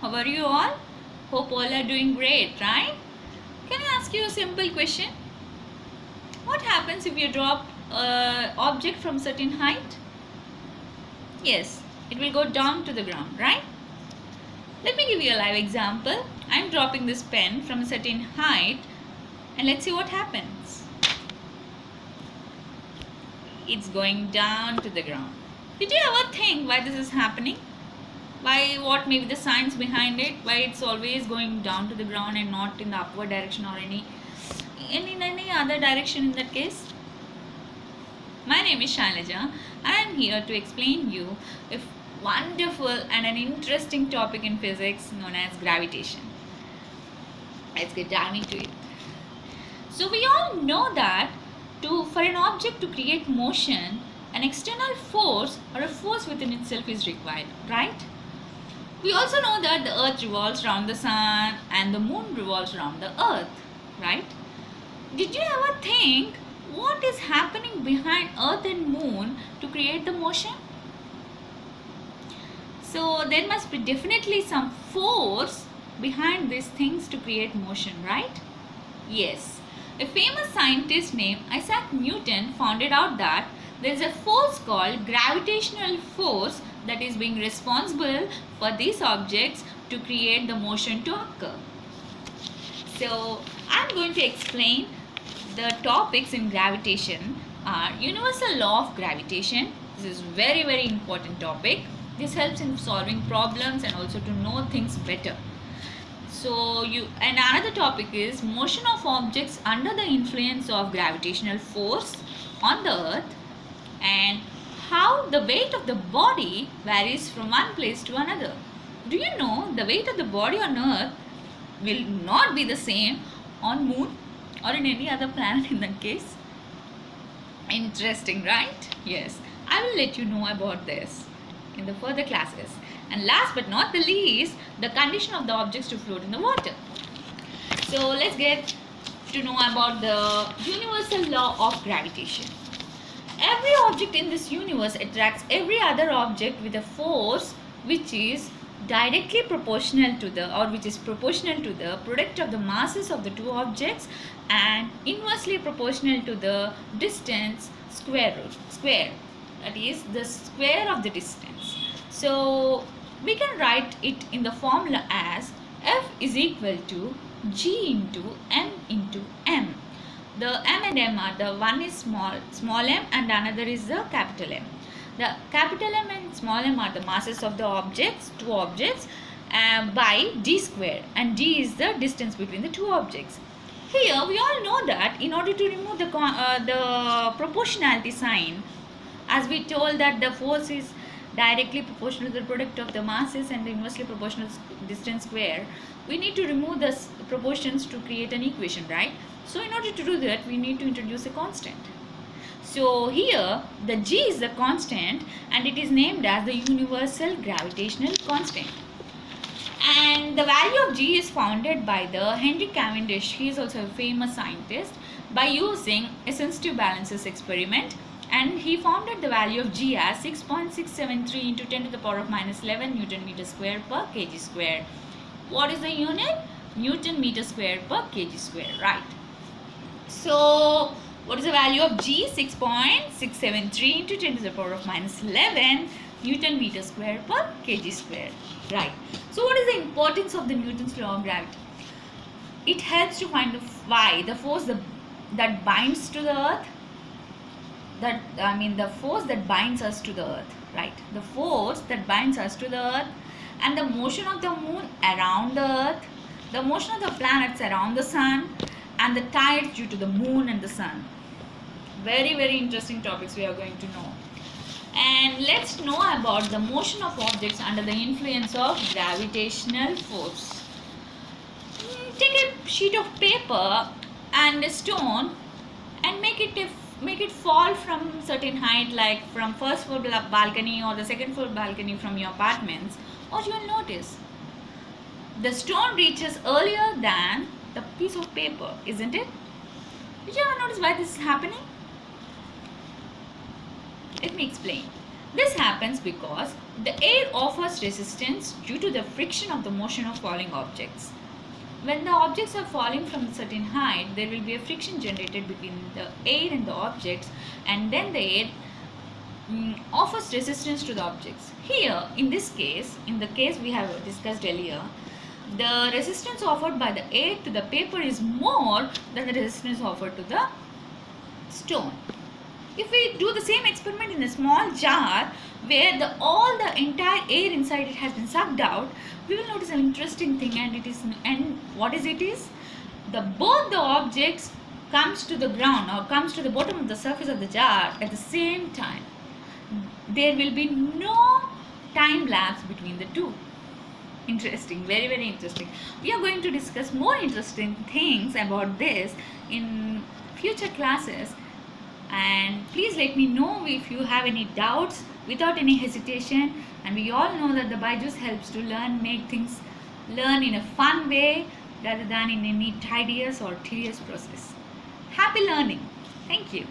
How are you all? Hope all are doing great, right? Can I ask you a simple question? What happens if you drop an object from certain height? Yes, it will go down to the ground, right? Let me give you a live example. I'm dropping this pen from a certain height and let's see what happens. It's going down to the ground. Did you ever think why this is happening? What may be the science behind it? Why it's always going down to the ground and not in the upward direction or in any other direction in that case? My name is Shailaja. I am here to explain you a wonderful and an interesting topic in physics known as gravitation. Let's get down into it. So we all know that for an object to create motion, an external force or a force within itself is required, right? We also know that the earth revolves around the sun and the moon revolves around the earth, right? Did you ever think what is happening behind earth and moon to create the motion? So there must be definitely some force behind these things to create motion, right? Yes. A famous scientist named Isaac Newton found out that there is a force called gravitational force that is being responsible for these objects to create the motion to occur. So I'm going to explain the topics in gravitation are universal law of gravitation. This is very important topic. This helps in solving problems and also to know things better. So and another topic is motion of objects under the influence of gravitational force on the earth and how the weight of the body varies from one place to another. Do you know the weight of the body on earth will not be the same on moon or in any other planet in that case? Interesting, right? Yes, I will let you know about this in the further classes. And last but not the least, the condition of the objects to float in the water. So let's get to know about the universal law of gravitation. Every object in this universe attracts every other object with a force which is directly proportional to the product of the masses of the two objects and inversely proportional to the distance square. That is the square of the distance. So we can write it in the formula as F is equal to G into M into M. The M and M are the one is small m and another is the capital M. The capital M and small m are the masses of the objects, two objects, by d square, and d is the distance between the two objects. Here we all know that in order to remove the proportionality sign, as we told that the force is directly proportional to the product of the masses and the inversely proportional distance square, we need to remove the proportions to create an equation, right? So in order to do that, we need to introduce a constant. So here the G is the constant and it is named as the universal gravitational constant. And the value of G is founded by the Henry Cavendish. He is also a famous scientist, by using a sensitive balances experiment, and he founded the value of G as 6.673 into 10 to the power of minus 11 Newton meter square per kg square. What is the unit? Newton meter square per kg square, right? So what is the value of G? 6.673 into 10 to the power of minus 11 Newton meter square per kg square, right? So what is the importance of the Newton's law of gravity? It helps to find the force that binds to the earth, the force that binds us to the earth, right? The force that binds us to the earth and the motion of the moon around the earth, the motion of the planets around the sun, and the tides due to the moon and the sun. Very interesting topics we are going to know. And let's know about the motion of objects under the influence of gravitational force. Take a sheet of paper and a stone and make it fall from certain height, like from first floor balcony or the second floor balcony from your apartments. What you will notice? The stone reaches earlier than the piece of paper, isn't it? Did you ever notice why this is happening? Let me explain. This happens because the air offers resistance due to the friction of the motion of falling objects. When the objects are falling from a certain height, there will be a friction generated between the air and the objects, and then the air offers resistance to the objects. Here, in this case, in the case we have discussed earlier, the resistance offered by the air to the paper is more than the resistance offered to the stone. If we do the same experiment in a small jar where all the entire air inside it has been sucked out, we will notice an interesting thing, and what is it is the both the objects comes to the ground or comes to the bottom of the surface of the jar at the same time. There will be no time lapse between the two. Interesting, very very interesting. We are going to discuss more interesting things about this in future classes, and please let me know if you have any doubts without any hesitation. And we all know that the Byju's helps to make things learn in a fun way rather than in any tedious or tedious process. Happy learning. Thank you.